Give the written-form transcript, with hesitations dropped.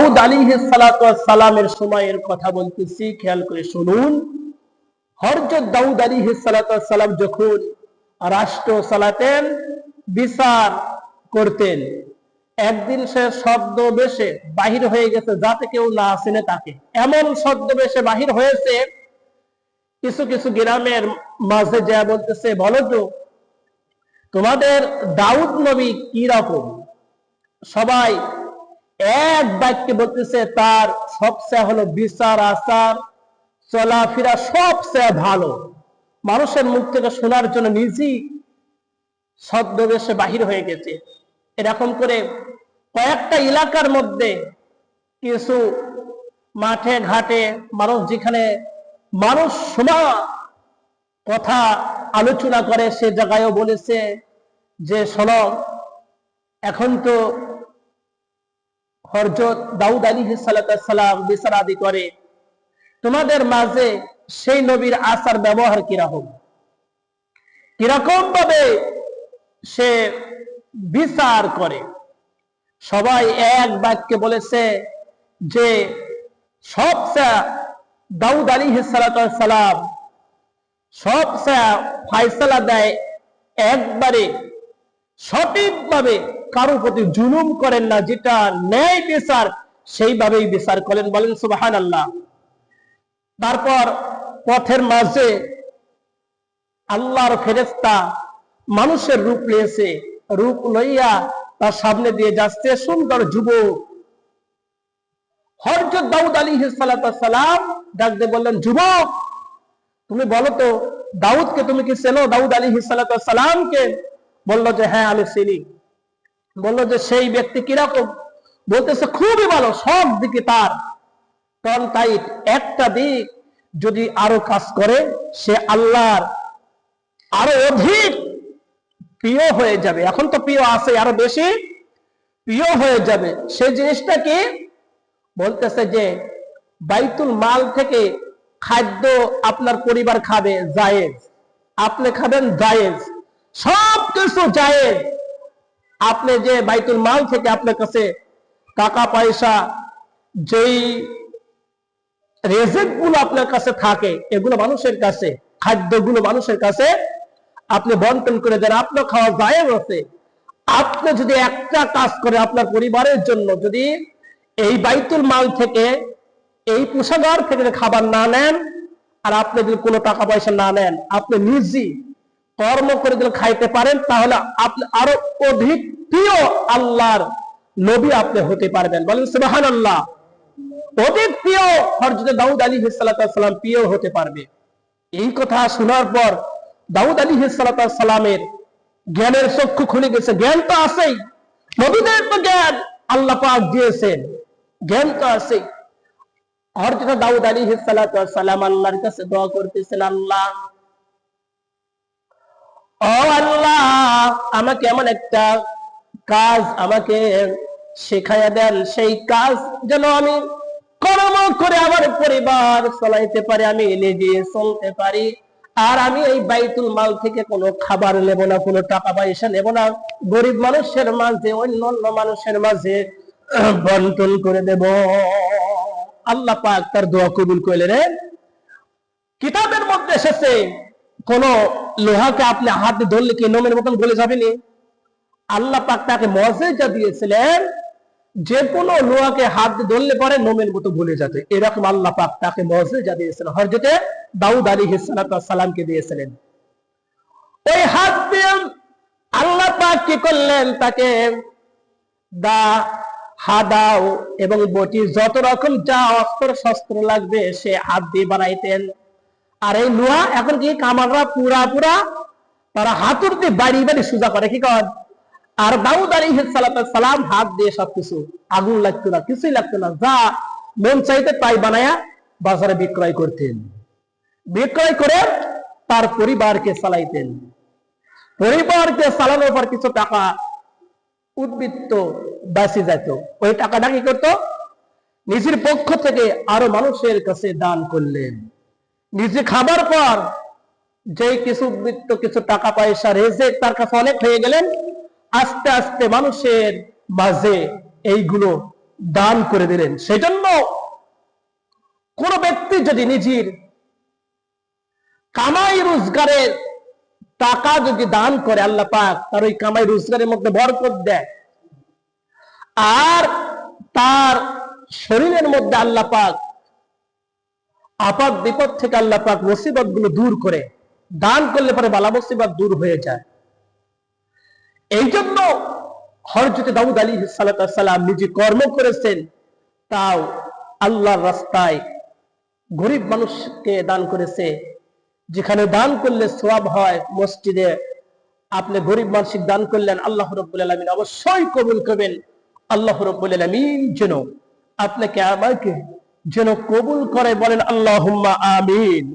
দাউদ আলাইহিস সালাতু ওয়াস সালামের সময়ের কথা বলতেছি, খেয়াল করে শুনুন। হযরত দাউদ আলাইহিস সালাতু ওয়াস সালাম যখন রাষ্ট্র চালাতেন, বিচার করতেন, একদিন সে ছদ্মবেশে বাহির হয়ে গেছে যাতে কেউ না চিনে তাকে। এমন ছদ্মবেশে বাহির হয়েছে, কিছু কিছু গ্রামের মাঝে যা বলতেছে, বলো তো তোমাদের দাউদ নবী কি রকম? সবাই এক বাক্যে বলতেছে তার সবচেয়ে হলো বিচার আচার চলাফেরা সবচেয়ে ভালো। মানুষের মুখ থেকে শোনার জন্য নিজেই ছদ্মবেশে বাহির হয়ে গেছে। এরকম করে কয়েকটা এলাকার মধ্যে কিছু মাঠে ঘাটে মানুষ, যেখানে মানুষ শোনা কথা আলোচনা করে, সে জায়গায়ও বলেছে যে শোনো, এখন তো হযরত দাউদ আলাইহিস সালাম বিচার আদি করে, তোমাদের মাঝে সেই নবীর আচার ব্যবহার কিরকম ভাবে সে বিচার করে। সবাই এক বাক্যে বলেছে যে সবচেয়ে দাউদ আলাইহিস সালাম সবচেয়ে ফয়সালা দেয় একবারে সঠিকভাবে, কারো প্রতি জুলুম করেন না, যেটা ন্যায় বিচার সেইভাবেই বিচার করেন। বলেন সুবহানাল্লাহ। তারপর পথের মাঝে আল্লাহর ফেরেশতা মানুষের রূপ নিয়েছে, রূপ লইয়া তার সামনে দিয়ে যাচ্ছে সুন্দর যুবক। হযরত দাউদ আলাইহিস সালাম ডাক দিয়ে বললেন, যুবক তুমি বলো তো দাউদকে তুমি কি চেনো? দাউদ আলাইহিস সালামকে? বললো যে হ্যাঁ আমি চিনি। বললো যে সেই ব্যক্তি কিরকম? বলতেছে খুবই ভালো, সব দিকে তার টন টাইট। একটা দিক যদি আরো কাজ করে, সে আল্লাহর আরো অধিক প্রিয় হয়ে যাবে। এখন তো প্রিয় আছে, আরো বেশি প্রিয় হয়ে যাবে। সেই জিনিসটা কি? বলতেছে যে বাইতুল মাল থেকে খাদ্য আপনার পরিবার খাবে জায়েজ, আপনি খাবেন জায়েজ, সব কিছু জায়েজ। আপনি যে বাইতুল মাল থেকে আপনার কাছে টাকা পয়সা, যেই রিজিক গুলো আপনার কাছে থাকে, এগুলো মানুষের কাছে, খাদ্যগুলো মানুষের কাছে আপনি বন্টন করে দেন, আপনার খাওয়া জায়েজ আছে। আপনি যদি একটা কাজ করে আপনার পরিবারের জন্য, যদি এই বাইতুল মাল থেকে, এই কোষাগার থেকে খাবার না নেন, আর আপনি যদি কোনো টাকা পয়সা না নেন, আপনি নিজেই কর্ম করে যদি খাইতে পারেন, তাহলে আপনি আরো অধিক প্রিয় আল্লাহর নবী আপনি হতে পারবেন। বলেন সুবহানাল্লাহ। অধিক প্রিয় হযরত দাউদ আলাইহিস সালাম প্রিয় হতে পারবে। এই কথা শোনার পর দাউদ আলাইহিস সালামের জ্ঞানের চক্ষু খুলে গেছে। জ্ঞান তো আছেই, নবীদের তো জ্ঞান আল্লাহ পাক দিয়েছেন, জ্ঞান তো আছেই। হযরত দাউদ আলাইহিস সালাম আল্লাহর কাছে দোয়া করতেছেন, আল্লাহ, ও আল্লাহ, আমাকে এমন একটা কাজ আমাকে শেখায়া দেন, সেই কাজ যেন আমি কর্ম করে আমার পরিবার চালাইতে পারি, আমি নিজে চলতে পারি, আর আমি এই বাইতুল মাল থেকে কোনো খাবার নেব না, কোনো টাকা পয়সা নেব না, গরিব মানুষের মাঝে, অন্য অন্য মানুষের মাঝে বন্টন করে দেব। আল্লাহ পাক তার দোয়া কবুল করলেন। কিতাবের মধ্যে এসেছে, কোন লোহাকে আপনি হাত ধরলে কি নোমের মতন গলে যাবেনি? আল্লাহ পাক তাকে মুজিজা দিয়েছিলেন, যে কোনো লোহাকে হাত ধরলে পরে নোমের মতো গলে যেত। এরকম আল্লাহ পাক তাকে মুজিজা দিয়েছিলেন, হযরত দাউদ আলাইহিস সালামকে দিয়েছিলেন। ওই হাত দিয়ে আল্লাহ পাক কি করলেন, তাকে দা হাদাও এবং বটি, যত রকম যা অস্ত্র শস্ত্র লাগবে সে হাত দিয়ে বানাইতেন। আর এই লোহা এখন কি কামাররা পুরা তারা হাতুর দিয়ে বাড়ি বাড়ি সোজা করে, কি কর। আর দাউদ আলাইহিস সালাম হাত দিয়ে সবকিছু, আগুন লাগতো না, কিছুই লাগতো না, যা মন চাইতে তাই বানায়া বাজারে বিক্রয় করতেন। বিক্রয় করে তার পরিবারকে চালাইতেন। পরিবারকে চালানোর পর কিছু টাকা উদ্বৃত্ত বাঁচে যেত। ওই টাকাটা কি করতো? নিজের পক্ষ থেকে আরো মানুষের কাছে দান করলেন। নিজে খাবার পর যে কিছু উদ্বৃত্ত, কিছু টাকা পয়সা, রিজিক তার কাছে অনেক হয়ে গেলেন, আস্তে আস্তে মানুষের মাঝে এইগুলো দান করে দিলেন। সেজন্য কোন ব্যক্তি যদি নিজের কামাই রোজগারের টাকা যদি দান করে, আল্লাহ পাক তার ওই কামাই রোজগারের মধ্যে বরকত দেয়, আর তার শরীরের মধ্যে আল্লাহ পাক আপদ বিপদ থেকে আল্লাহ পাক মুসিবত গুলো দূর করে। দান করলে পরে বালা মুসিবত দূর হয়ে যায়। এই জন্য হযরত দাউদ আলাইহিস সালাম নিজে কর্ম করেছেন, তাও আল্লাহর রাস্তায় গরিব মানুষকে দান করেছে। যেখানে দান করলে সওয়াব হয়, মসজিদে আপনি গরিব মানুষকে দান করলেন, আল্লাহ রাব্বুল আলামিন অবশ্যই কবুল করবেন। আল্লাহ রাব্বুল আলামিন যেন আপনাকে আমাকে যেন কবুল করে, বলেন আল্লাহুম্মা আমিন।